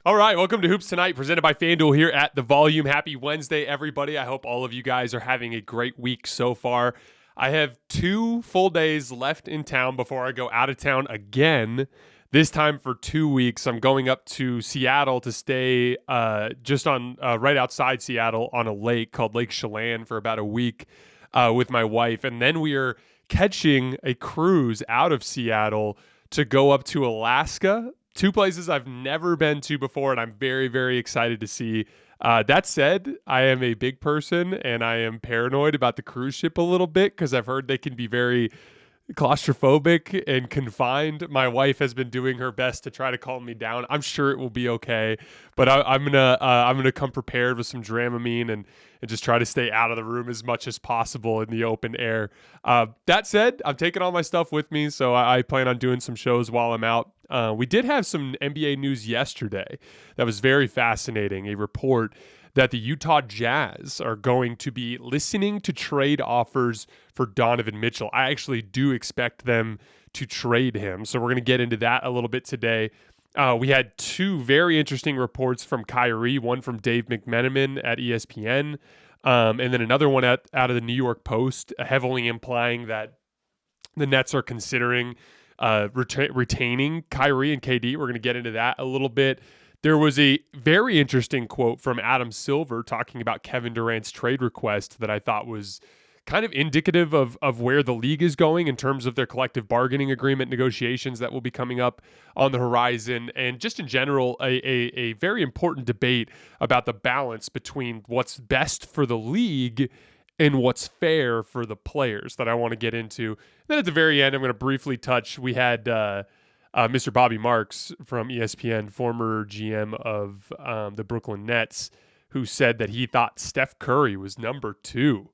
All right, welcome to Hoops Tonight, presented by FanDuel here at The Volume. Happy Wednesday, everybody. I hope all of you guys are having a great week so far. I have 2 full days left in town before I go out of town again, this time for 2 weeks. I'm going up to Seattle to stay just on right outside Seattle on a lake called Lake Chelan for about a week with my wife. And then we are catching a cruise out of Seattle to go up to Alaska. 2 places I've never been to before, and I'm very, very excited to see. That said, I am a big person, and I am paranoid about the cruise ship a little bit because I've heard they can be very claustrophobic and confined. My wife has been doing her best to try to calm me down. I'm sure it will be okay, but I'm gonna come prepared with some Dramamine and just try to stay out of the room as much as possible in the open air. That said, I'm taking all my stuff with me, so I plan on doing some shows while I'm out. We did have some NBA news yesterday that was very fascinating. A report that the Utah Jazz are going to be listening to trade offers for Donovan Mitchell. I actually do expect them to trade him, so we're going to get into that a little bit today. We had 2 very interesting reports from Kyrie, one from Dave McMenamin at ESPN, and then another one out of the New York Post, heavily implying that the Nets are considering retaining Kyrie and KD. We're going to get into that a little bit. There was a very interesting quote from Adam Silver talking about Kevin Durant's trade request that I thought was kind of indicative of where the league is going in terms of their collective bargaining agreement negotiations that will be coming up on the horizon, and just in general, a very important debate about the balance between what's best for the league and what's fair for the players that I want to get into. Then at the very end, I'm going to briefly touch, we had Mr. Bobby Marks from ESPN, former GM of the Brooklyn Nets, who said that he thought Steph Curry was number 2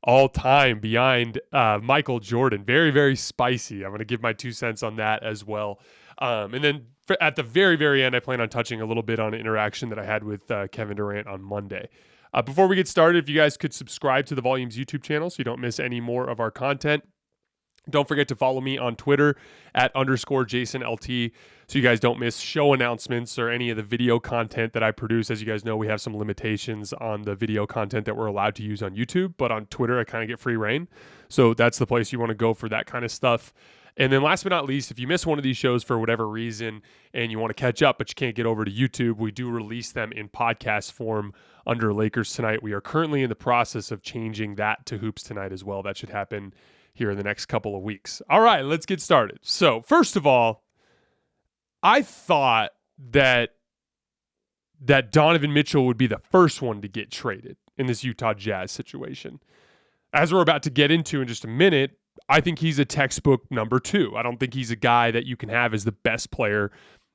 all time behind Michael Jordan. Very, very spicy. I'm going to give my 2 cents on that as well. And then at the very, very end, I plan on touching a little bit on an interaction that I had with Kevin Durant on Monday. Before we get started, if you guys could subscribe to the Volumes YouTube channel so you don't miss any more of our content. Don't forget to follow me on Twitter at _JasonLT so you guys don't miss show announcements or any of the video content that I produce. As you guys know, we have some limitations on the video content that we're allowed to use on YouTube, but on Twitter, I kind of get free reign. So that's the place you want to go for that kind of stuff. And then last but not least, if you miss one of these shows for whatever reason and you want to catch up but you can't get over to YouTube, we do release them in podcast form under Lakers Tonight. We are currently in the process of changing that to Hoops Tonight as well. That should happen here in the next couple of weeks. All right, let's get started. So first of all, I thought that Donovan Mitchell would be the first one to get traded in this Utah Jazz situation. As we're about to get into in just a minute, I think he's a textbook number 2. I don't think he's a guy that you can have as the best player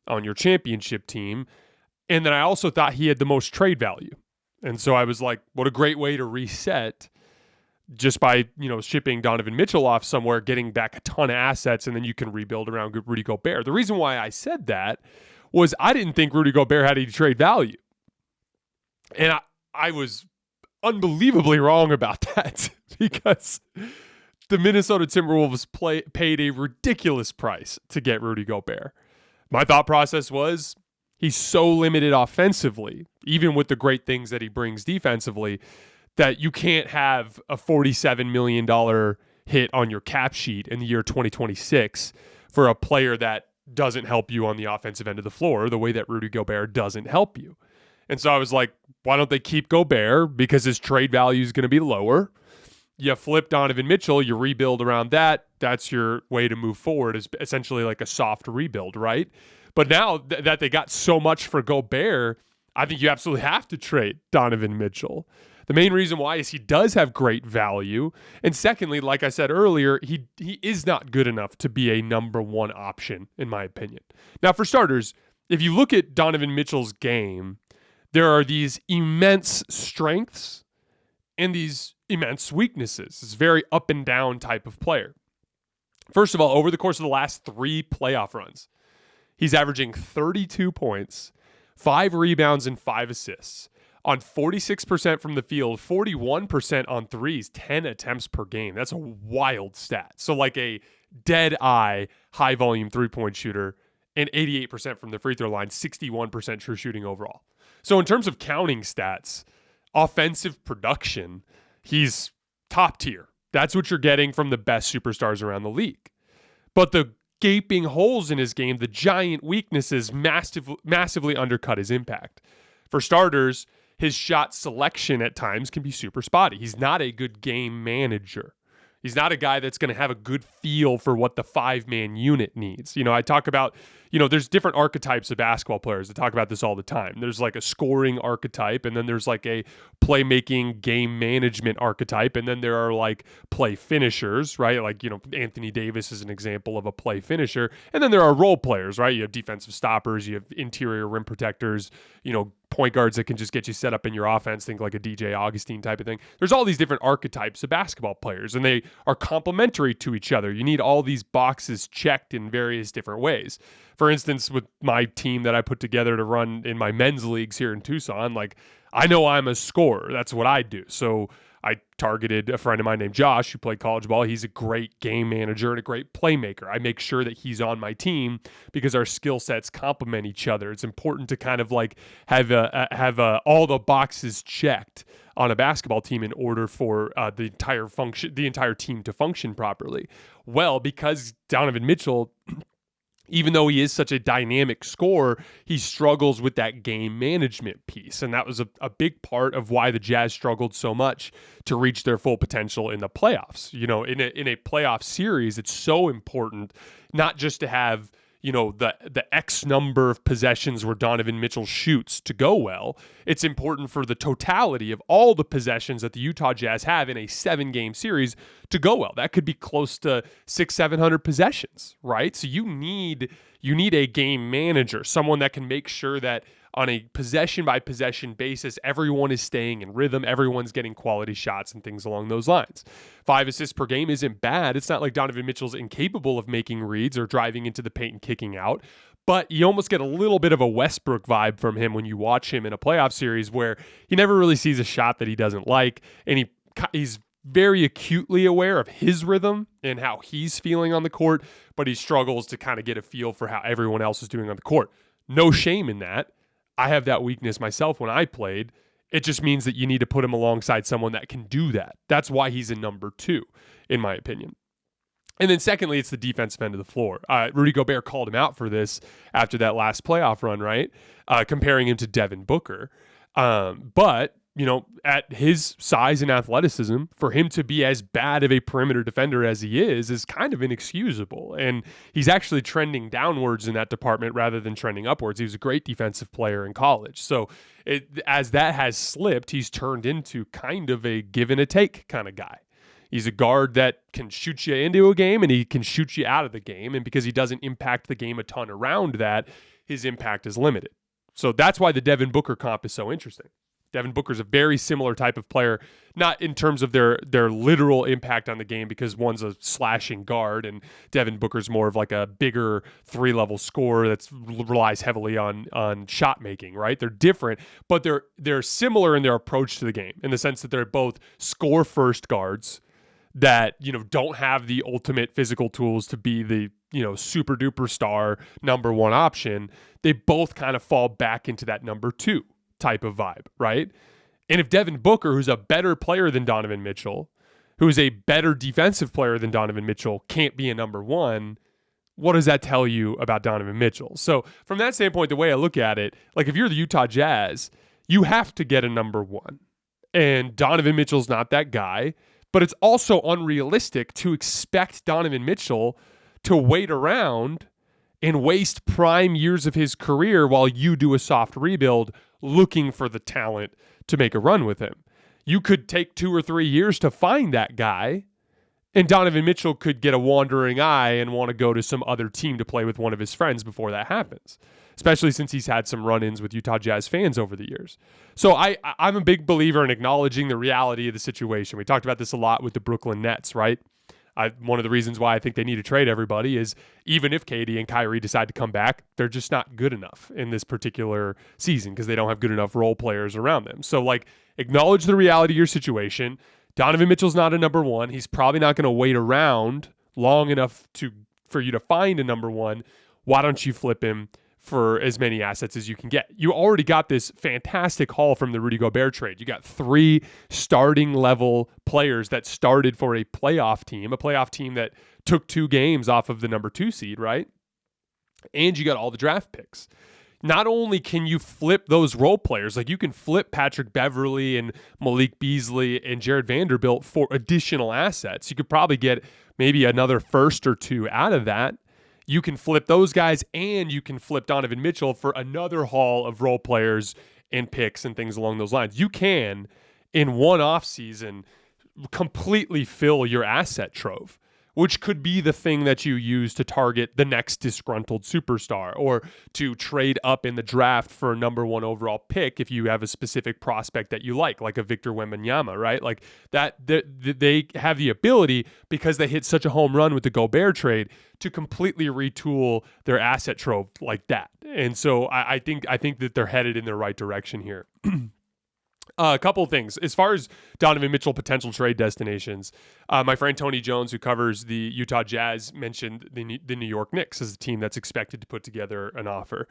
on your championship team. And then I also thought he had the most trade value. And so I was like, what a great way to reset just by, shipping Donovan Mitchell off somewhere, getting back a ton of assets, and then you can rebuild around Rudy Gobert. The reason why I said that was I didn't think Rudy Gobert had any trade value. And I was unbelievably wrong about that because the Minnesota Timberwolves paid a ridiculous price to get Rudy Gobert. My thought process was he's so limited offensively, even with the great things that he brings defensively, that you can't have a $47 million hit on your cap sheet in the year 2026 for a player that doesn't help you on the offensive end of the floor the way that Rudy Gobert doesn't help you. And so I was like, why don't they keep Gobert? Because his trade value is going to be lower. You flip Donovan Mitchell, you rebuild around that. That's your way to move forward, is essentially like a soft rebuild, right? But now that they got so much for Gobert, I think you absolutely have to trade Donovan Mitchell. The main reason why is he does have great value. And secondly, like I said earlier, he is not good enough to be a number 1 option, in my opinion. Now, for starters, if you look at Donovan Mitchell's game, there are these immense strengths and these immense weaknesses. It's a very up and down type of player. First of all, over the course of the last 3 playoff runs, he's averaging 32 points, 5 rebounds, and 5 assists. On 46% from the field, 41% on threes, 10 attempts per game. That's a wild stat. So like a dead eye, high volume 3-point shooter and 88% from the free throw line, 61% true shooting overall. So in terms of counting stats, offensive production, he's top tier. That's what you're getting from the best superstars around the league. But the gaping holes in his game, the giant weaknesses, massively undercut his impact. For starters, his shot selection at times can be super spotty. He's not a good game manager. He's not a guy that's going to have a good feel for what the 5-man unit needs. I talk about, there's different archetypes of basketball players. I talk about this all the time. There's like a scoring archetype, and then there's like a playmaking game management archetype, and then there are like play finishers, right? Like, Anthony Davis is an example of a play finisher. And then there are role players, right? You have defensive stoppers, you have interior rim protectors, point guards that can just get you set up in your offense, think like a DJ Augustine type of thing. There's all these different archetypes of basketball players, and they are complementary to each other. You need all these boxes checked in various different ways. For instance, with my team that I put together to run in my men's leagues here in Tucson, like, I know I'm a scorer. That's what I do. So I targeted a friend of mine named Josh who played college ball. He's a great game manager and a great playmaker. I make sure that he's on my team because our skill sets complement each other. It's important to kind of like have all the boxes checked on a basketball team in order for the entire team to function properly. Well, because Donovan Mitchell, even though he is such a dynamic scorer, he struggles with that game management piece. And that was a big part of why the Jazz struggled so much to reach their full potential in the playoffs. In a playoff series, it's so important not just to have, the X number of possessions where Donovan Mitchell shoots to go well. It's important for the totality of all the possessions that the Utah Jazz have in a 7-game series to go well. That could be close to 600-700 possessions, right? So you need a game manager, someone that can make sure that on a possession-by-possession basis, everyone is staying in rhythm, everyone's getting quality shots and things along those lines. 5 assists per game isn't bad. It's not like Donovan Mitchell's incapable of making reads or driving into the paint and kicking out, but you almost get a little bit of a Westbrook vibe from him when you watch him in a playoff series where he never really sees a shot that he doesn't like, and he's very acutely aware of his rhythm and how he's feeling on the court, but he struggles to kind of get a feel for how everyone else is doing on the court. No shame in that. I have that weakness myself when I played. It just means that you need to put him alongside someone that can do that. That's why he's a number 2, in my opinion. And then secondly, it's the defensive end of the floor. Rudy Gobert called him out for this after that last playoff run, right? Comparing him to Devin Booker. But at his size and athleticism, for him to be as bad of a perimeter defender as he is kind of inexcusable. And he's actually trending downwards in that department rather than trending upwards. He was a great defensive player in college. So as that has slipped, he's turned into kind of a give and a take kind of guy. He's a guard that can shoot you into a game and he can shoot you out of the game. And because he doesn't impact the game a ton around that, his impact is limited. So that's why the Devin Booker comp is so interesting. Devin Booker's a very similar type of player, not in terms of their literal impact on the game, because one's a slashing guard and Devin Booker's more of like a bigger 3-level scorer that relies heavily on shot making, right? They're different, but they're similar in their approach to the game in the sense that they're both score first guards that, don't have the ultimate physical tools to be the, super duper star number 1 option. They both kind of fall back into that number 2 type of vibe, right? And if Devin Booker, who's a better player than Donovan Mitchell, who is a better defensive player than Donovan Mitchell, can't be a number 1, what does that tell you about Donovan Mitchell? So from that standpoint, the way I look at it, like if you're the Utah Jazz, you have to get a number 1. And Donovan Mitchell's not that guy, but it's also unrealistic to expect Donovan Mitchell to wait around and waste prime years of his career while you do a soft rebuild looking for the talent to make a run with him. You could take 2 or 3 years to find that guy, and Donovan Mitchell could get a wandering eye and want to go to some other team to play with one of his friends before that happens, especially since he's had some run-ins with Utah Jazz fans over the years. So I'm a big believer in acknowledging the reality of the situation. We talked about this a lot with the Brooklyn Nets, right? One of the reasons why I think they need to trade everybody is even if KD and Kyrie decide to come back, they're just not good enough in this particular season because they don't have good enough role players around them. So, acknowledge the reality of your situation. Donovan Mitchell's not a number 1. He's probably not going to wait around long enough for you to find a number 1. why don't you flip him for as many assets as you can get? You already got this fantastic haul from the Rudy Gobert trade. You got 3 starting level players that started for a playoff team that took 2 games off of the number 2 seed, right? And you got all the draft picks. Not only can you flip those role players, like you can flip Patrick Beverley and Malik Beasley and Jared Vanderbilt for additional assets. You could probably get maybe another first or 2 out of that. You can flip those guys, and you can flip Donovan Mitchell for another haul of role players and picks and things along those lines. You can, in one offseason, completely fill your asset trove, which could be the thing that you use to target the next disgruntled superstar, or to trade up in the draft for a number 1 overall pick if you have a specific prospect that you like a Victor Wembanyama, right? Like that, they have the ability, because they hit such a home run with the Gobert trade, to completely retool their asset trove like that. And so I think that they're headed in the right direction here. A couple of things. As far as Donovan Mitchell potential trade destinations, my friend Tony Jones, who covers the Utah Jazz, mentioned the New York Knicks as a team that's expected to put together an offer.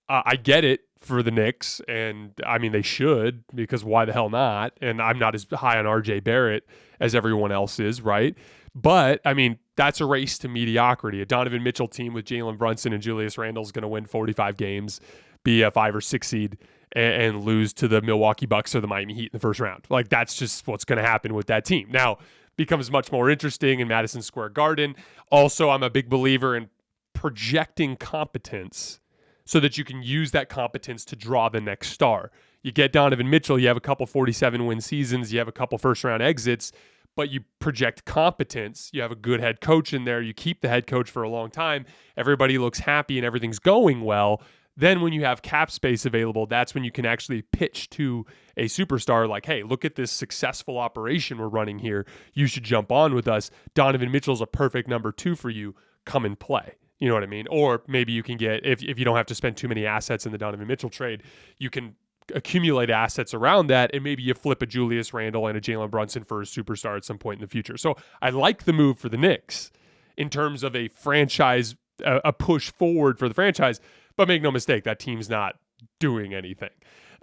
I get it for the Knicks, and I mean, they should, because why the hell not? And I'm not as high on RJ Barrett as everyone else is, right? But, I mean, that's a race to mediocrity. A Donovan Mitchell team with Jalen Brunson and Julius Randle is going to win 45 games, be a 5 or 6 seed, and lose to the Milwaukee Bucks or the Miami Heat in the first round. Like, that's just what's going to happen with that team. Now, becomes much more interesting in Madison Square Garden. Also, I'm a big believer in projecting competence so that you can use that competence to draw the next star. You get Donovan Mitchell, you have a couple 47-win seasons, you have a couple first-round exits, but you project competence. You have a good head coach in there. You keep the head coach for a long time. Everybody looks happy and everything's going well. Then when you have cap space available, that's when you can actually pitch to a superstar like, hey, look at this successful operation we're running here. You should jump on with us. Donovan Mitchell's a perfect number 2 for you. Come and play. You know what I mean? Or maybe you can get, if you don't have to spend too many assets in the Donovan Mitchell trade, you can accumulate assets around that, and maybe you flip a Julius Randle and a Jalen Brunson for a superstar at some point in the future. So I like the move for the Knicks in terms of a franchise, a push forward for the franchise, but make no mistake, that team's not doing anything.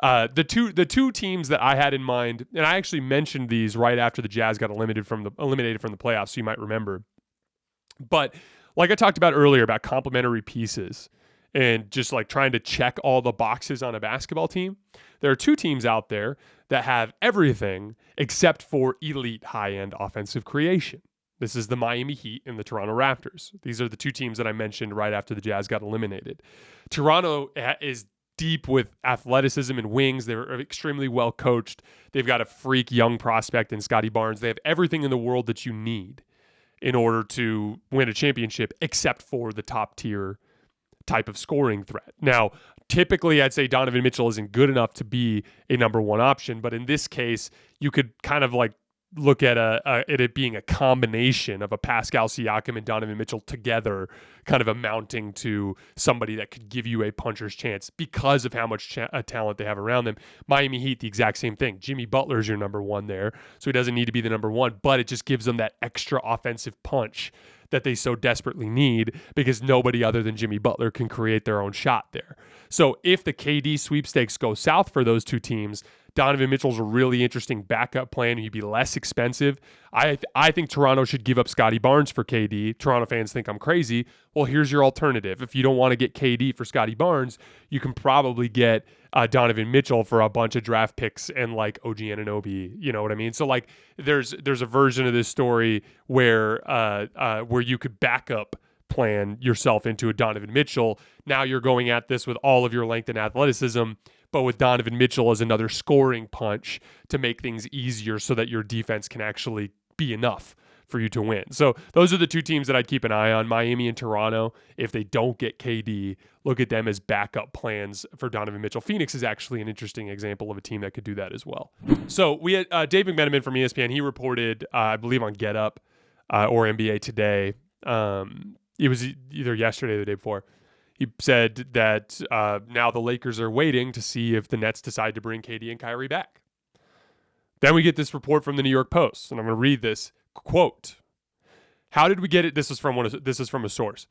The two teams that I had in mind, and I actually mentioned these right after the Jazz got eliminated from the playoffs, so you might remember. But like I talked about earlier about complementary pieces and just like trying to check all the boxes on a basketball team, there are 2 teams out there that have everything except for elite high-end offensive creation. This is the Miami Heat and the Toronto Raptors. These are the 2 teams that I mentioned right after the Jazz got eliminated. Toronto is deep with athleticism and wings. They're extremely well coached. They've got a freak young prospect in Scotty Barnes. They have everything in the world that you need in order to win a championship, except for the top tier type of scoring threat. Now, typically I'd say Donovan Mitchell isn't good enough to be a number 1 option, but in this case, you could kind of like look at it being a combination of a Pascal Siakam and Donovan Mitchell together, kind of amounting to somebody that could give you a puncher's chance because of how much talent they have around them. Miami Heat, the exact same thing. Jimmy Butler's your number 1 there, so he doesn't need to be the number 1, but it just gives them that extra offensive punch that they so desperately need, because nobody other than Jimmy Butler can create their own shot there. So if the KD sweepstakes go south for those 2 teams, Donovan Mitchell's a really interesting backup plan. He'd be less expensive. I think Toronto should give up Scotty Barnes for KD. Toronto fans think I'm crazy. Well, here's your alternative. If you don't want to get KD for Scotty Barnes, you can probably get Donovan Mitchell for a bunch of draft picks and like OG Anunoby. You know what I mean? So like there's a version of this story where you could backup plan yourself into a Donovan Mitchell. Now you're going at this with all of your length and athleticism, but with Donovan Mitchell as another scoring punch to make things easier so that your defense can actually be enough for you to win. So those are the 2 teams that I'd keep an eye on, Miami and Toronto. If they don't get KD, look at them as backup plans for Donovan Mitchell. Phoenix is actually an interesting example of a team that could do that as well. So we had Dave McMenamin from ESPN. He reported, I believe on Get Up or NBA Today. It was either yesterday or the day before. He said that now the Lakers are waiting to see if the Nets decide to bring KD and Kyrie back. Then we get this report from the New York Post, and I'm going to read this quote. How did we get it? This is from a source.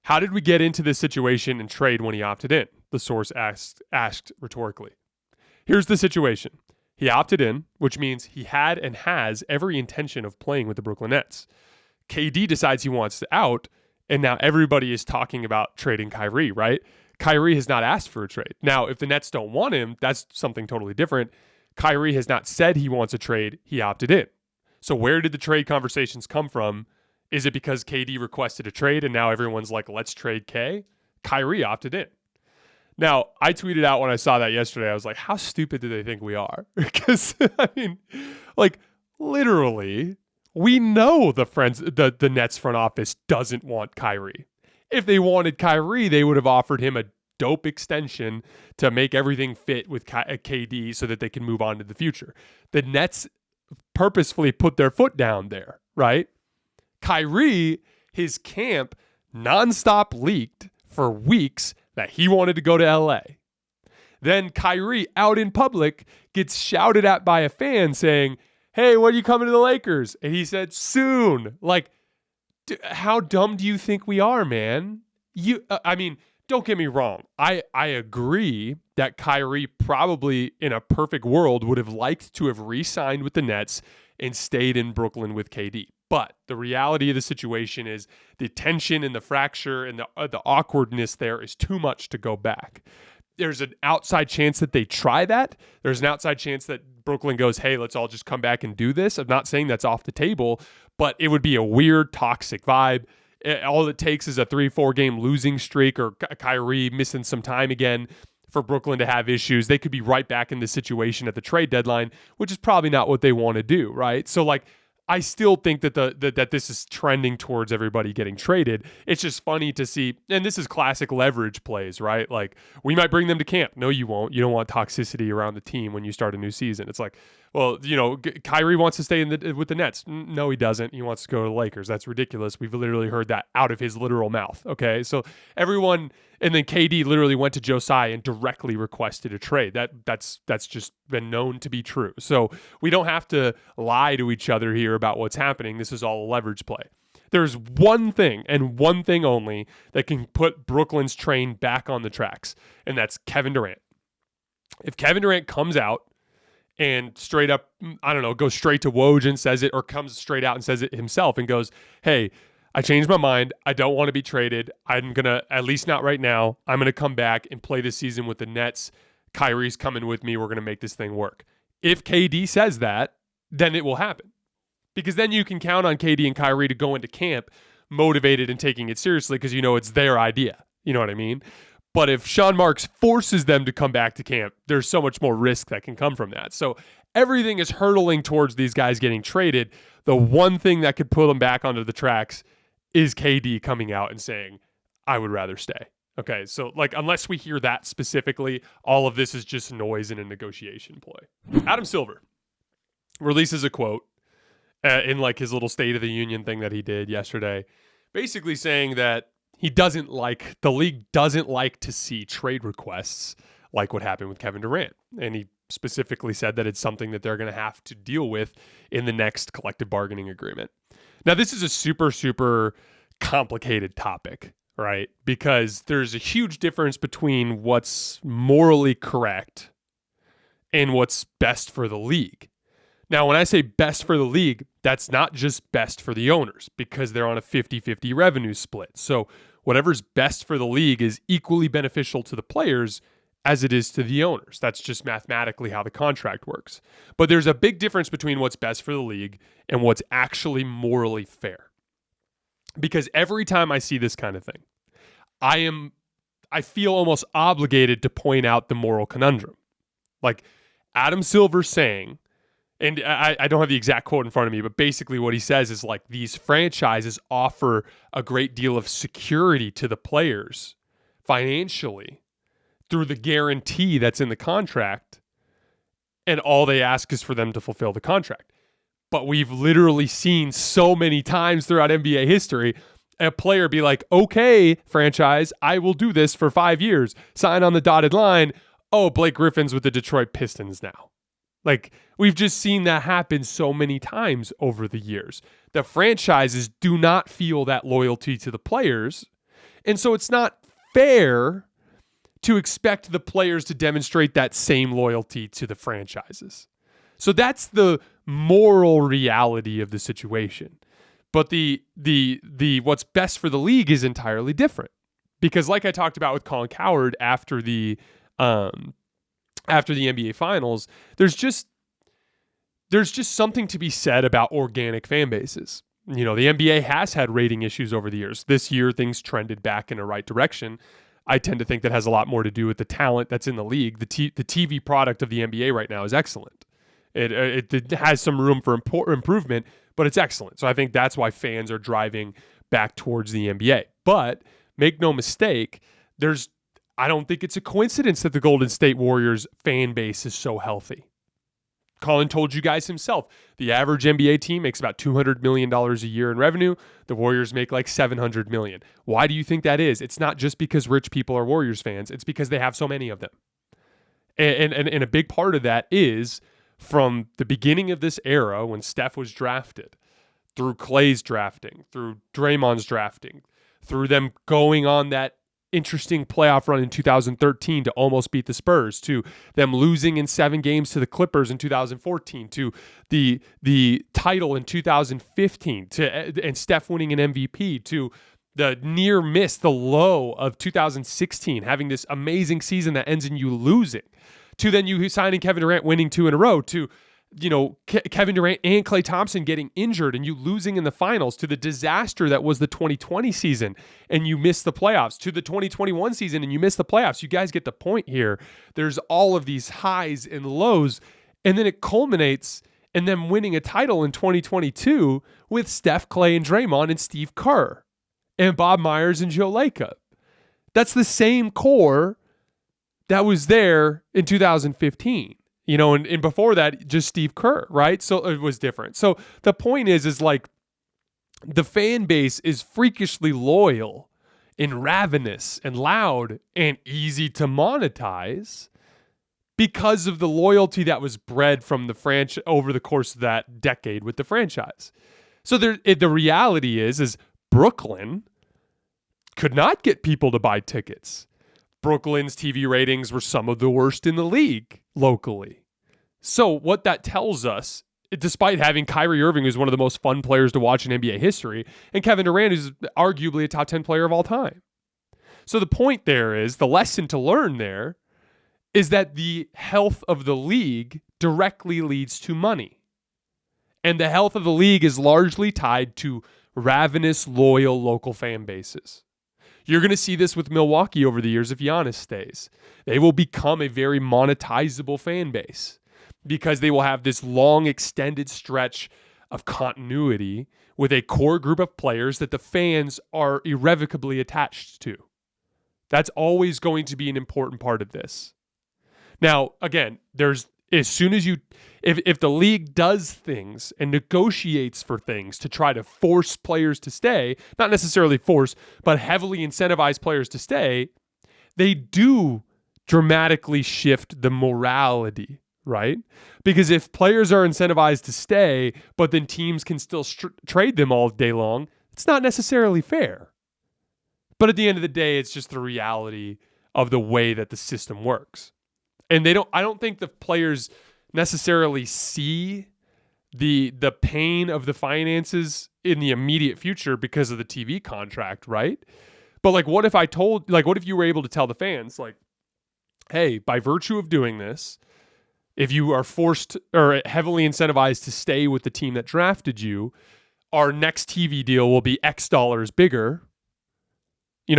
How did we get into this situation and trade when he opted in? The source asked rhetorically. Here's the situation. He opted in, which means he had and has every intention of playing with the Brooklyn Nets. KD decides he wants to out, and now everybody is talking about trading Kyrie, right? Kyrie has not asked for a trade. Now, if the Nets don't want him, that's something totally different. Kyrie has not said he wants a trade. He opted in. So where did the trade conversations come from? Is it because KD requested a trade and now everyone's like, let's trade K? Kyrie opted in. Now, I tweeted out when I saw that yesterday, I was like, how stupid do they think we are? Because, I mean, like, literally, we know the Nets front office doesn't want Kyrie. If they wanted Kyrie, they would have offered him a dope extension to make everything fit with KD so that they can move on to the future. The Nets purposefully put their foot down there, right? Kyrie, his camp nonstop leaked for weeks that he wanted to go to LA. Then Kyrie out in public gets shouted at by a fan saying, hey, when are you coming to the Lakers? And he said, soon. Like, how dumb do you think we are, man? I mean, don't get me wrong. I agree that Kyrie probably in a perfect world would have liked to have re-signed with the Nets and stayed in Brooklyn with KD. But the reality of the situation is the tension and the fracture and the awkwardness there is too much to go back. There's an outside chance that they try that. There's an outside chance that Brooklyn goes, hey, let's all just come back and do this. I'm not saying that's off the table, but it would be a weird, toxic vibe. All it takes is a 3-4 game losing streak or Kyrie missing some time again for Brooklyn to have issues. They could be right back in the situation at the trade deadline, which is probably not what they want to do, right? So, like, I still think that that this is trending towards everybody getting traded. It's just funny to see, and this is classic leverage plays, right? Like, we might bring them to camp. No, you won't. You don't want toxicity around the team when you start a new season. It's like, well, you know, Kyrie wants to stay with the Nets. No, he doesn't. He wants to go to the Lakers. That's ridiculous. We've literally heard that out of his literal mouth. Okay, so everyone, and then KD literally went to Josiah and directly requested a trade. That's just been known to be true. So we don't have to lie to each other here about what's happening. This is all a leverage play. There's one thing and one thing only that can put Brooklyn's train back on the tracks, and that's Kevin Durant. If Kevin Durant comes out and straight up, I don't know, goes straight to Woj and says it, or comes straight out and says it himself and goes, hey, I changed my mind. I don't want to be traded. I'm going to, at least not right now, I'm going to come back and play this season with the Nets. Kyrie's coming with me. We're going to make this thing work. If KD says that, then it will happen. Because then you can count on KD and Kyrie to go into camp motivated and taking it seriously because you know it's their idea. You know what I mean? But if Sean Marks forces them to come back to camp, there's so much more risk that can come from that. So everything is hurtling towards these guys getting traded. The one thing that could pull them back onto the tracks is KD coming out and saying, I would rather stay. Okay, so like unless we hear that specifically, all of this is just noise in a negotiation play. Adam Silver releases a quote in like his little State of the Union thing that he did yesterday, basically saying that the league doesn't like to see trade requests like what happened with Kevin Durant. And he specifically said that it's something that they're going to have to deal with in the next collective bargaining agreement. Now, this is a super, super complicated topic, right? Because there's a huge difference between what's morally correct and what's best for the league. Now, when I say best for the league, that's not just best for the owners because they're on a 50-50 revenue split. So whatever's best for the league is equally beneficial to the players as it is to the owners. That's just mathematically how the contract works. But there's a big difference between what's best for the league and what's actually morally fair. Because every time I see this kind of thing, I feel almost obligated to point out the moral conundrum. Like Adam Silver saying, and I don't have the exact quote in front of me, but basically what he says is like these franchises offer a great deal of security to the players financially through the guarantee that's in the contract, and all they ask is for them to fulfill the contract. But we've literally seen so many times throughout NBA history a player be like, okay, franchise, I will do this for 5 years. Sign on the dotted line. Oh, Blake Griffin's with the Detroit Pistons now. Like, we've just seen that happen so many times over the years. The franchises do not feel that loyalty to the players. And so it's not fair to expect the players to demonstrate that same loyalty to the franchises. So that's the moral reality of the situation. But the what's best for the league is entirely different. Because like I talked about with Colin Cowherd after the NBA Finals, there's just something to be said about organic fan bases. The NBA has had rating issues over the years. This year, things trended back in the right direction. I tend to think that has a lot more to do with the talent that's in the league. The TV product of the NBA right now is excellent. It has some room for improvement, but it's excellent. So I think that's why fans are driving back towards the NBA. But make no mistake, I don't think it's a coincidence that the Golden State Warriors fan base is so healthy. Colin told you guys himself, the average NBA team makes about $200 million a year in revenue. The Warriors make like $700 million. Why do you think that is? It's not just because rich people are Warriors fans. It's because they have so many of them. And a big part of that is from the beginning of this era when Steph was drafted, through Klay's drafting, through Draymond's drafting, through them going on that interesting playoff run in 2013 to almost beat the Spurs, to them losing in 7 games to the Clippers in 2014, to the title in 2015, and Steph winning an MVP, to the near miss, the low of 2016, having this amazing season that ends in you losing, to then you signing Kevin Durant, winning 2 in a row, to Kevin Durant and Klay Thompson getting injured and you losing in the finals, to the disaster that was the 2020 season and you missed the playoffs, to the 2021 season and you missed the playoffs. You guys get the point here. There's all of these highs and lows, and then it culminates in them winning a title in 2022 with Steph, Klay, and Draymond and Steve Kerr and Bob Myers and Joe Lacob. That's the same core that was there in 2015. And before that, just Steve Kerr, right? So it was different. So the point is like the fan base is freakishly loyal and ravenous and loud and easy to monetize because of the loyalty that was bred from the franchise over the course of that decade with the franchise. So the reality is Brooklyn could not get people to buy tickets. Brooklyn's TV ratings were some of the worst in the league locally. So what that tells us, despite having Kyrie Irving, who's one of the most fun players to watch in NBA history, and Kevin Durant, who's arguably a top 10 player of all time. So the point there is, the lesson to learn there is that the health of the league directly leads to money. And the health of the league is largely tied to ravenous, loyal local fan bases. You're going to see this with Milwaukee over the years if Giannis stays. They will become a very monetizable fan base because they will have this long, extended stretch of continuity with a core group of players that the fans are irrevocably attached to. That's always going to be an important part of this. Now, again, if the league does things and negotiates for things to try to force players to stay, not necessarily force, but heavily incentivize players to stay, they do dramatically shift the morality, right? Because if players are incentivized to stay, but then teams can still trade them all day long, it's not necessarily fair. But at the end of the day, it's just the reality of the way that the system works. And I don't think the players necessarily see the pain of the finances in the immediate future because of the TV contract, right? But what if you were able to tell the fans, hey, by virtue of doing this, if you are forced or heavily incentivized to stay with the team that drafted you, our next TV deal will be X dollars bigger.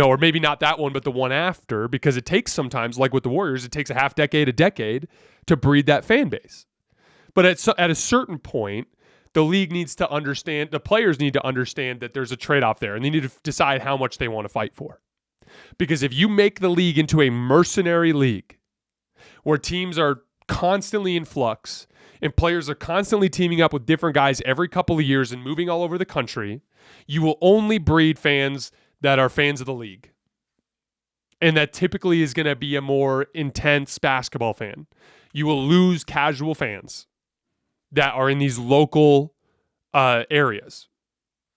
Or maybe not that one, but the one after, because it takes sometimes, like with the Warriors, it takes a a decade to breed that fan base. But at a certain point, the league needs to understand, the players need to understand that there's a trade-off there, and they need to decide how much they want to fight for. Because if you make the league into a mercenary league, where teams are constantly in flux, and players are constantly teaming up with different guys every couple of years and moving all over the country, you will only breed fans that are fans of the league. And that typically is going to be a more intense basketball fan. You will lose casual fans that are in these local areas.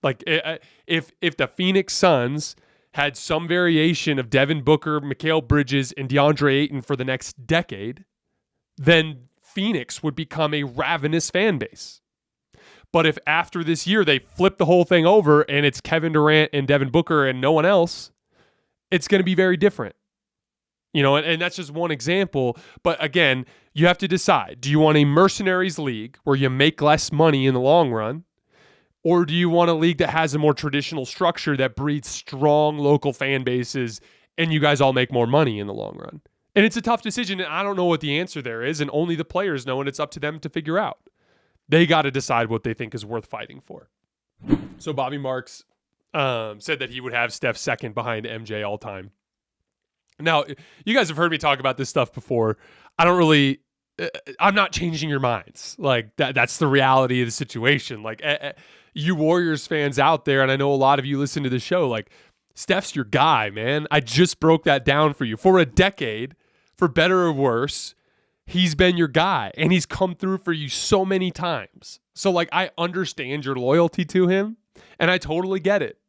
If the Phoenix Suns had some variation of Devin Booker, Mikal Bridges, and DeAndre Ayton for the next decade, then Phoenix would become a ravenous fan base. But if after this year they flip the whole thing over and it's Kevin Durant and Devin Booker and no one else, it's going to be very different. And that's just one example. But again, you have to decide, do you want a mercenaries league where you make less money in the long run? Or do you want a league that has a more traditional structure that breeds strong local fan bases and you guys all make more money in the long run? And it's a tough decision, and I don't know what the answer there is, and only the players know, and it's up to them to figure out. They got to decide what they think is worth fighting for. So Bobby Marks said that he would have Steph second behind MJ all time. Now, you guys have heard me talk about this stuff before. I'm not changing your minds. Like, that's the reality of the situation. Like, you Warriors fans out there, and I know a lot of you listen to the show, like, Steph's your guy, man. I just broke that down for you. For a decade, for better or worse, he's been your guy, and he's come through for you so many times. So, like, I understand your loyalty to him, and I totally get it.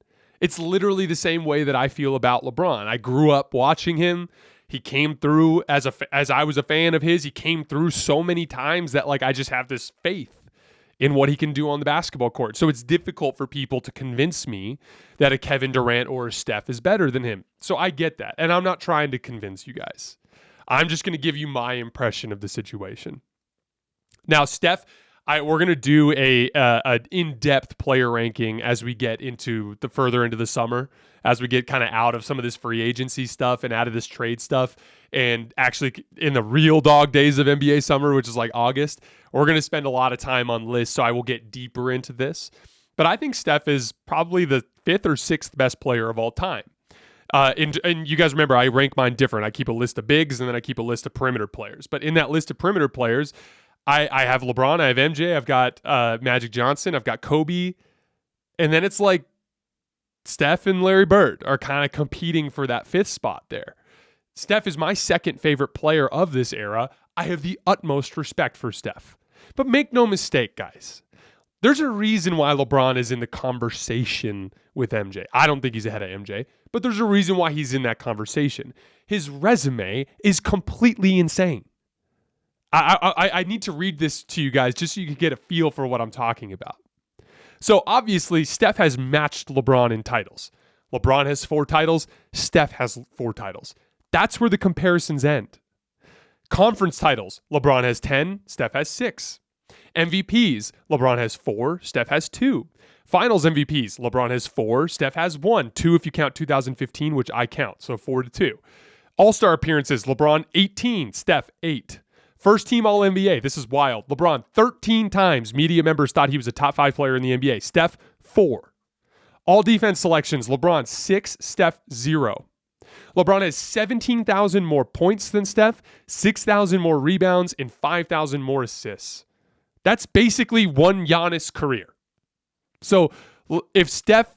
It's literally the same way that I feel about LeBron. I grew up watching him. He came through as I was a fan of his. He came through so many times that, like, I just have this faith in what he can do on the basketball court. So it's difficult for people to convince me that a Kevin Durant or a Steph is better than him. So I get that. And I'm not trying to convince you guys. I'm just going to give you my impression of the situation. Now, Steph, we're going to do an in-depth player ranking as we get further into the summer, as we get kind of out of some of this free agency stuff and out of this trade stuff, and actually in the real dog days of NBA summer, which is like August, we're going to spend a lot of time on lists, so I will get deeper into this. But I think Steph is probably the 5th or 6th best player of all time. And you guys remember, I rank mine different. I keep a list of bigs, and then I keep a list of perimeter players. But in that list of perimeter players, I have LeBron, I have MJ, I've got Magic Johnson, I've got Kobe, and then it's like Steph and Larry Bird are kind of competing for that 5th spot there. Steph is my 2nd favorite player of this era. I have the utmost respect for Steph. But make no mistake, guys. There's a reason why LeBron is in the conversation with MJ. I don't think he's ahead of MJ, but there's a reason why he's in that conversation. His resume is completely insane. I need to read this to you guys just so you can get a feel for what I'm talking about. So obviously, Steph has matched LeBron in titles. LeBron has 4 titles. Steph has 4 titles. That's where the comparisons end. Conference titles, LeBron has 10, Steph has 6. MVPs, LeBron has 4, Steph has 2. Finals MVPs, LeBron has 4, Steph has 1. 2 if you count 2015, which I count, so 4-2. All-Star appearances, LeBron 18, Steph 8. First team All-NBA, this is wild. LeBron 13 times media members thought he was a top 5 player in the NBA. Steph 4. All defense selections, LeBron 6, Steph 0. LeBron has 17,000 more points than Steph, 6,000 more rebounds, and 5,000 more assists. That's basically one Giannis career. So if Steph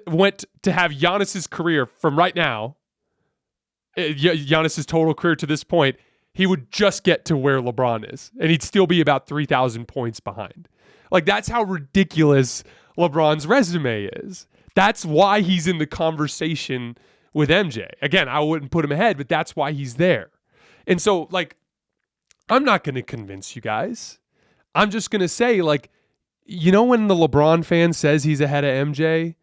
went to have Giannis's career from right now, Giannis's total career to this point, he would just get to where LeBron is, and he'd still be about 3,000 points behind. Like, that's how ridiculous LeBron's resume is. That's why he's in the conversation with MJ. Again, I wouldn't put him ahead, but that's why he's there. And so, like, I'm not going to convince you guys. I'm just going to say, like, you know when the LeBron fan says he's ahead of MJ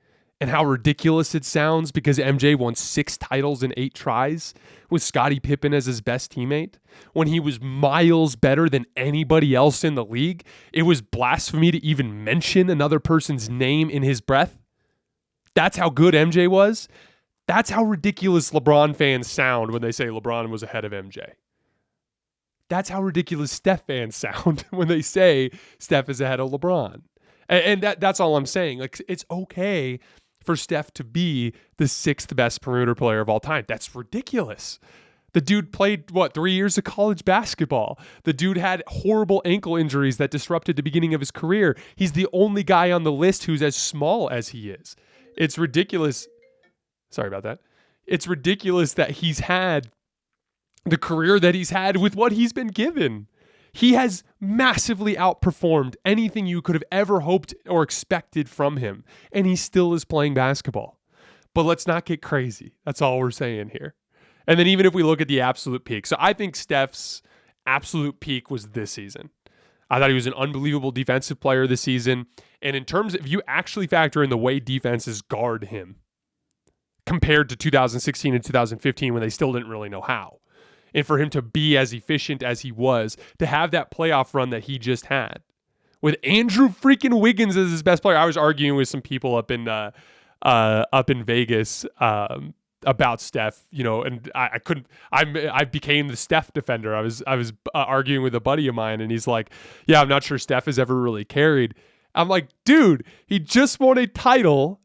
and how ridiculous it sounds because MJ won 6 titles in 8 tries with Scottie Pippen as his best teammate when he was miles better than anybody else in the league? It was blasphemy to even mention another person's name in his breath. That's how good MJ was. That's how ridiculous LeBron fans sound when they say LeBron was ahead of MJ. That's how ridiculous Steph fans sound when they say Steph is ahead of LeBron. And that's all I'm saying. Like, it's okay for Steph to be the 6th best perimeter player of all time. That's ridiculous. The dude played, 3 years of college basketball. The dude had horrible ankle injuries that disrupted the beginning of his career. He's the only guy on the list who's as small as he is. It's ridiculous. Sorry about that. It's ridiculous that he's had the career that he's had with what he's been given. He has massively outperformed anything you could have ever hoped or expected from him, and he still is playing basketball. but let's not get crazy. That's all we're saying here. And then even if we look at the absolute peak, so I think Steph's absolute peak was this season. I thought he was an unbelievable defensive player this season. And in terms of, if you actually factor in the way defenses guard him compared to 2016 and 2015 when they still didn't really know how, and for him to be as efficient as he was, to have that playoff run that he just had with Andrew freaking Wiggins as his best player. I was arguing with some people up in Vegas about Steph, and I couldn't. I became the Steph defender. I was arguing with a buddy of mine, and he's like, "Yeah, I'm not sure Steph has ever really carried." I'm like, "Dude, he just won a title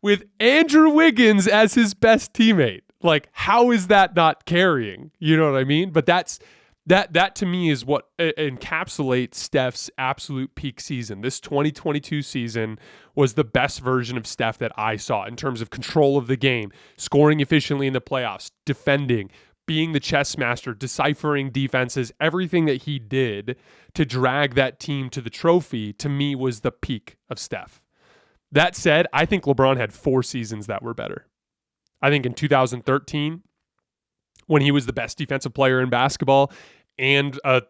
with Andrew Wiggins as his best teammate. Like, how is that not carrying? You know what I mean?" But that to me is what encapsulates Steph's absolute peak season. This 2022 season was the best version of Steph that I saw in terms of control of the game, scoring efficiently in the playoffs, defending, being the chess master, deciphering defenses. Everything that he did to drag that team to the trophy, to me, was the peak of Steph. That said, I think LeBron had 4 seasons that were better. I think in 2013, when he was the best defensive player in basketball and a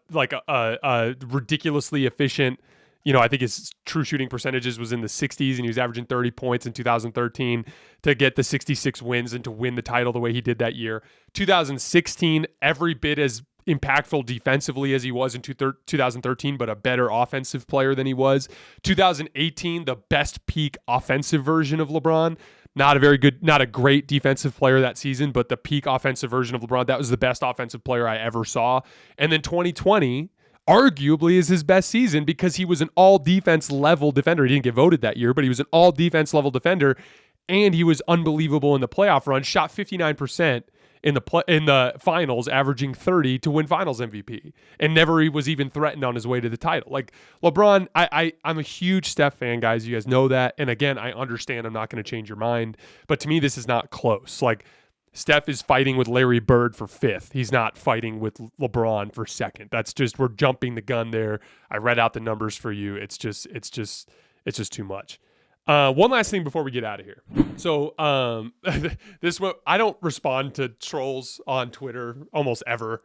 ridiculously efficient, I think his true shooting percentages was in the 60s, and he was averaging 30 points in 2013 to get the 66 wins and to win the title the way he did that year. 2016, every bit as impactful defensively as he was in 2013, but a better offensive player than he was. 2018, the best peak offensive version of LeBron. Not a great defensive player that season, but the peak offensive version of LeBron. That was the best offensive player I ever saw. And then 2020, arguably, is his best season because he was an all defense level defender. He didn't get voted that year, but he was an all defense level defender, and he was unbelievable in the playoff run. Shot 59% in the finals, averaging 30 to win Finals MVP, and never was even threatened on his way to the title. Like LeBron, I'm a huge Steph fan, guys. You guys know that. And again, I understand I'm not going to change your mind, but to me, this is not close. Like Steph is fighting with Larry Bird for 5th. He's not fighting with LeBron for 2nd. That's just, we're jumping the gun there. I read out the numbers for you. It's just too much. One last thing before we get out of here. So I don't respond to trolls on Twitter almost ever,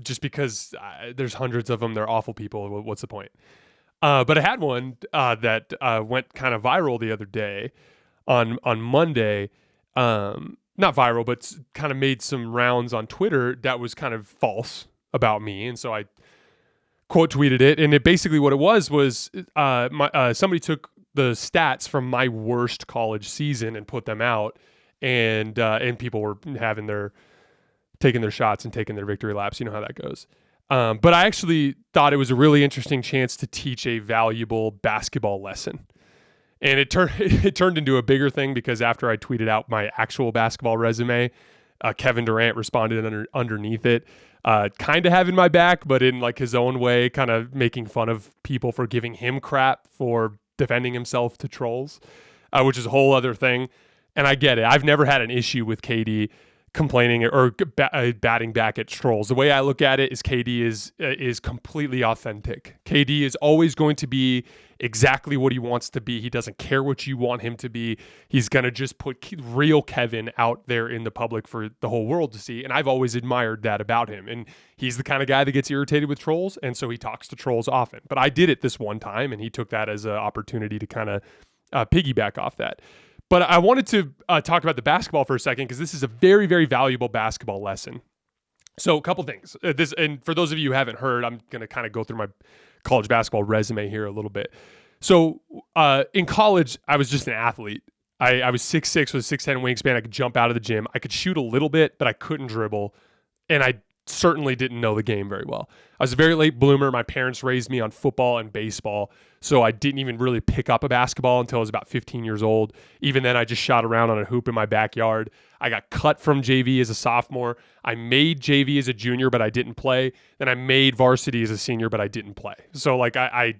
just because there's hundreds of them. They're awful people. What's the point? But I had one that went kind of viral the other day on Monday. Not viral, but kind of made some rounds on Twitter that was kind of false about me, and so I quote tweeted it. And it basically what it was somebody took the stats from my worst college season and put them out, and people were taking their shots and taking their victory laps. You know how that goes. But I actually thought it was a really interesting chance to teach a valuable basketball lesson. And it turned into a bigger thing because after I tweeted out my actual basketball resume, Kevin Durant responded underneath it, kind of having my back, but in like his own way, kind of making fun of people for giving him crap for defending himself to trolls, which is a whole other thing. And I get it. I've never had an issue with KD complaining or batting back at trolls. The way I look at it is KD is completely authentic. KD is always going to be exactly what he wants to be. He doesn't care what you want him to be. He's going to just put real Kevin out there in the public for the whole world to see. And I've always admired that about him. And he's the kind of guy that gets irritated with trolls. And so he talks to trolls often. But I did it this one time, and he took that as an opportunity to kind of piggyback off that. But I wanted to talk about the basketball for a second because this is a very, very valuable basketball lesson. So a couple things. And for those of you who haven't heard, I'm going to kind of go through my college basketball resume here a little bit. So in college, I was just an athlete. I was 6'6", with a 6'10" wingspan. I could jump out of the gym. I could shoot a little bit, but I couldn't dribble. And I certainly didn't know the game very well. I was a very late bloomer. My parents raised me on football and baseball, so I didn't even really pick up a basketball until I was about 15 years old. Even then, I just shot around on a hoop in my backyard. I got cut from JV as a sophomore. I made JV as a junior, but I didn't play. Then I made varsity as a senior, but I didn't play. So like I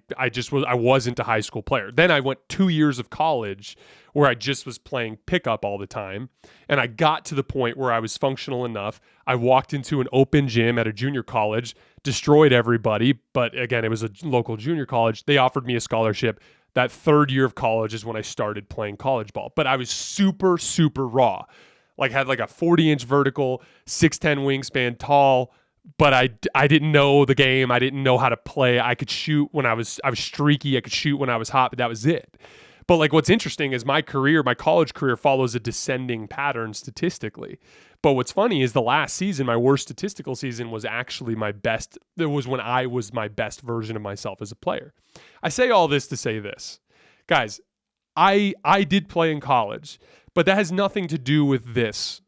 wasn't a high school player. Then I went 2 years of college where I just was playing pickup all the time. And I got to the point where I was functional enough. I walked into an open gym at a junior college, destroyed everybody. But again, it was a local junior college. They offered me a scholarship. That third year of college is when I started playing college ball. But I was super, super raw. Like had like a 40-inch vertical, 6'10 wingspan, tall, but I didn't know the game. I didn't know how to play. I could shoot when I was streaky. I could shoot when I was hot, but that was it. But like what's interesting is my college career follows a descending pattern statistically. But what's funny is the last season, my worst statistical season, was actually my best. It was when I was my best version of myself as a player. I say all this to say this. Guys, I did play in college, but that has nothing to do with this,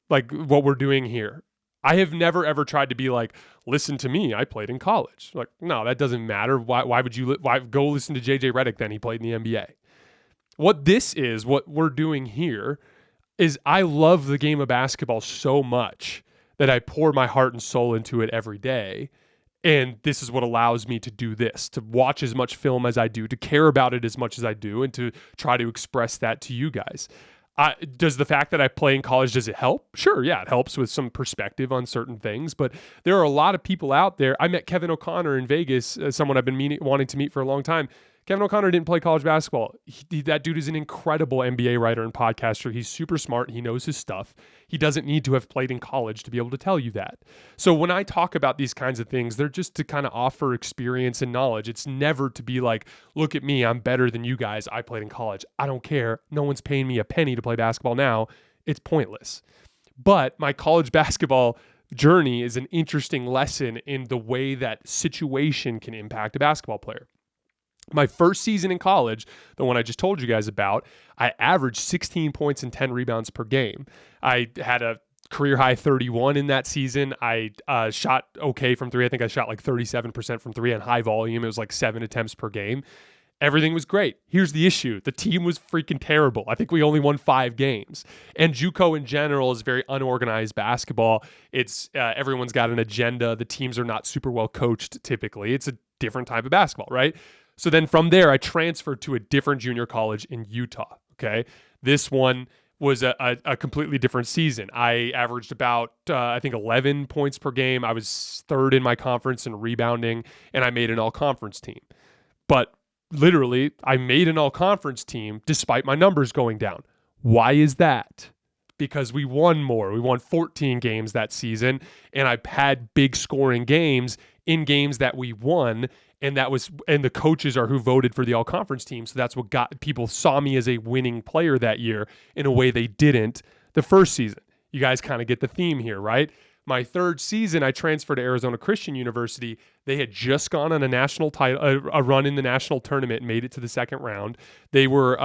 like what we're doing here. I have never, ever tried to be like, listen to me, I played in college. Like, no, that doesn't matter. Why would you go listen to JJ Redick then? He played in the NBA. What we're doing here is I love the game of basketball so much that I pour my heart and soul into it every day. And this is what allows me to do this, to watch as much film as I do, to care about it as much as I do, and to try to express that to you guys. Does the fact that I play in college, does it help? Sure, yeah, it helps with some perspective on certain things, but there are a lot of people out there. I met Kevin O'Connor in Vegas, someone I've been wanting to meet for a long time. Kevin O'Connor didn't play college basketball. That dude is an incredible NBA writer and podcaster. He's super smart. He knows his stuff. He doesn't need to have played in college to be able to tell you that. So when I talk about these kinds of things, they're just to kind of offer experience and knowledge. It's never to be like, look at me, I'm better than you guys. I played in college. I don't care. No one's paying me a penny to play basketball now. It's pointless. But my college basketball journey is an interesting lesson in the way that situation can impact a basketball player. My first season in college, the one I just told you guys about, I averaged 16 points and 10 rebounds per game. I had a career high 31 in that season. I shot okay from three. I think I shot like 37% from three on high volume. It was like 7 attempts per game. Everything was great. Here's the issue. The team was freaking terrible. I think we only won 5 games. And JUCO in general is very unorganized basketball. It's everyone's got an agenda. The teams are not super well coached typically. It's a different type of basketball, right? So then from there, I transferred to a different junior college in Utah, okay? This one was a completely different season. I averaged about, I think, 11 points per game. I was third in my conference in rebounding, and I made an all-conference team. But literally, I made an all-conference team despite my numbers going down. Why is that? Because we won more. We won 14 games that season, and I had big scoring games in games that we won. And the coaches are who voted for the all-conference team. So that's what got people saw me as a winning player that year in a way they didn't the first season. You guys kind of get the theme here, right? My third season, I transferred to Arizona Christian University. They had just gone on a national title, a run in the national tournament, and made it to the second round. They were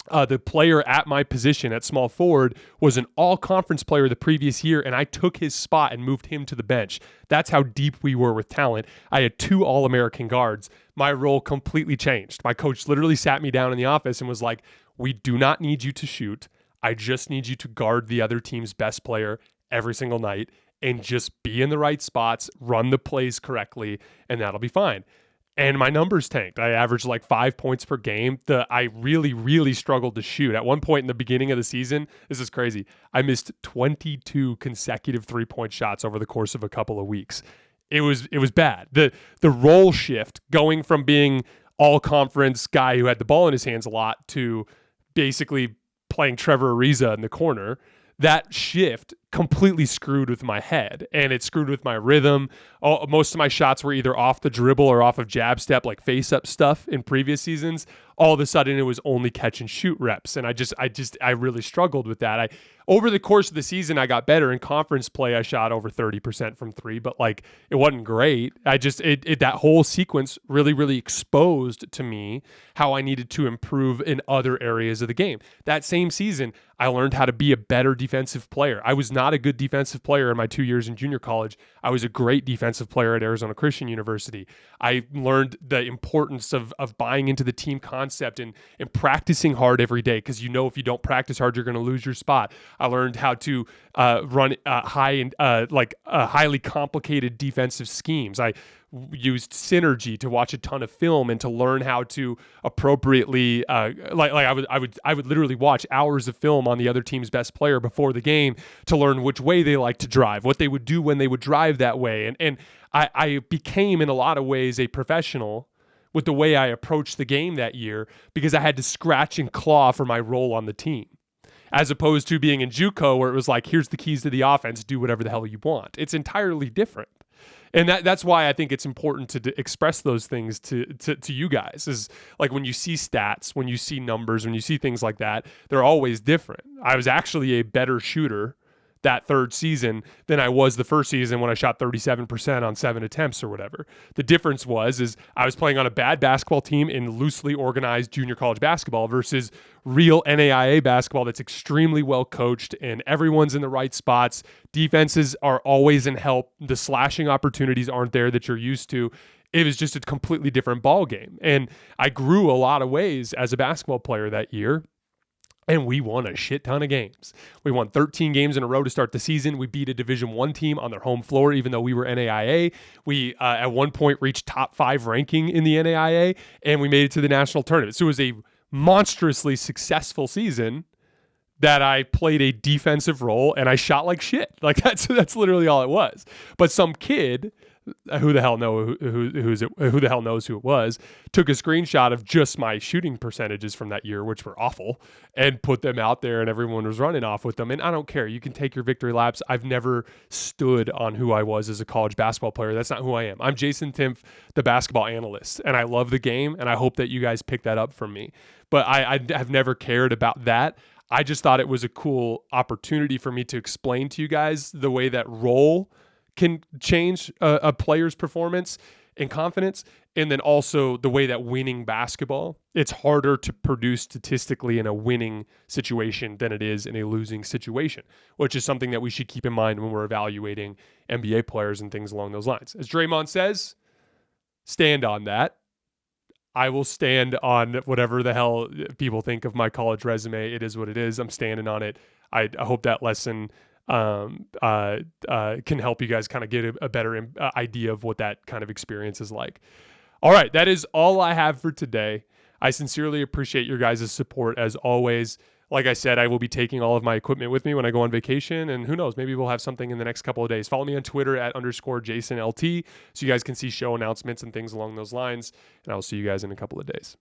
the player at my position at small forward was an all-conference player the previous year, and I took his spot and moved him to the bench. That's how deep we were with talent. I had 2 All-American guards. My role completely changed. My coach literally sat me down in the office and was like, we do not need you to shoot. I just need you to guard the other team's best player every single night and just be in the right spots, run the plays correctly, and that'll be fine. And my numbers tanked. I averaged like 5 points per game. I really, really struggled to shoot. At one point in the beginning of the season, this is crazy, I missed 22 consecutive 3-point shots over the course of a couple of weeks. It was bad. The role shift going from being all-conference guy who had the ball in his hands a lot to basically playing Trevor Ariza in the corner, that shift completely screwed with my head, and it screwed with my rhythm. Most of my shots were either off the dribble or off of jab step, like face-up stuff in previous seasons. All of a sudden, it was only catch and shoot reps, and I really struggled with that. Over the course of the season, I got better. In conference play, I shot over 30% from three, but like it wasn't great. That whole sequence really, really exposed to me how I needed to improve in other areas of the game. That same season, I learned how to be a better defensive player. I was not a good defensive player in my 2 years in junior college. I was a great defensive player at Arizona Christian University. I learned the importance of buying into the team concept and practicing hard every day, because you know if you don't practice hard, you're going to lose your spot. I learned how to run highly complicated defensive schemes. I used synergy to watch a ton of film and to learn how to appropriately I would literally watch hours of film on the other team's best player before the game to learn which way they like to drive, what they would do when they would drive that way. And I became in a lot of ways a professional with the way I approached the game that year because I had to scratch and claw for my role on the team. As opposed to being in JUCO where it was like, here's the keys to the offense, do whatever the hell you want. It's entirely different. And that's why I think it's important to express those things to you guys, is like when you see stats, when you see numbers, when you see things like that, they're always different. I was actually a better shooter that third season than I was the first season when I shot 37% on 7 attempts or whatever. The difference is I was playing on a bad basketball team in loosely organized junior college basketball versus real NAIA basketball that's extremely well coached and everyone's in the right spots. Defenses are always in help. The slashing opportunities aren't there that you're used to. It was just a completely different ball game. And I grew a lot of ways as a basketball player that year. And we won a shit ton of games. We won 13 games in a row to start the season. We beat a Division I team on their home floor, even though we were NAIA. We, at one point, reached top 5 ranking in the NAIA, and we made it to the national tournament. So it was a monstrously successful season that I played a defensive role, and I shot like shit. Like, that's literally all it was. But some kid, who the hell knows who it was, took a screenshot of just my shooting percentages from that year, which were awful, and put them out there, and everyone was running off with them. And I don't care. You can take your victory laps. I've never stood on who I was as a college basketball player. That's not who I am. I'm Jason Timpf, the basketball analyst, and I love the game, and I hope that you guys pick that up from me. But I have never cared about that. I just thought it was a cool opportunity for me to explain to you guys the way that role can change a player's performance and confidence, and then also the way that winning basketball, it's harder to produce statistically in a winning situation than it is in a losing situation, which is something that we should keep in mind when we're evaluating NBA players and things along those lines. As Draymond says, stand on that. I will stand on whatever the hell people think of my college resume. It is what it is. I'm standing on it. I hope that lesson can help you guys kind of get a better idea of what that kind of experience is like. All right, that is all I have for today. I sincerely appreciate your guys' support as always. Like I said, I will be taking all of my equipment with me when I go on vacation, and who knows, maybe we'll have something in the next couple of days. Follow me on Twitter at _JasonLT so you guys can see show announcements and things along those lines, and I'll see you guys in a couple of days.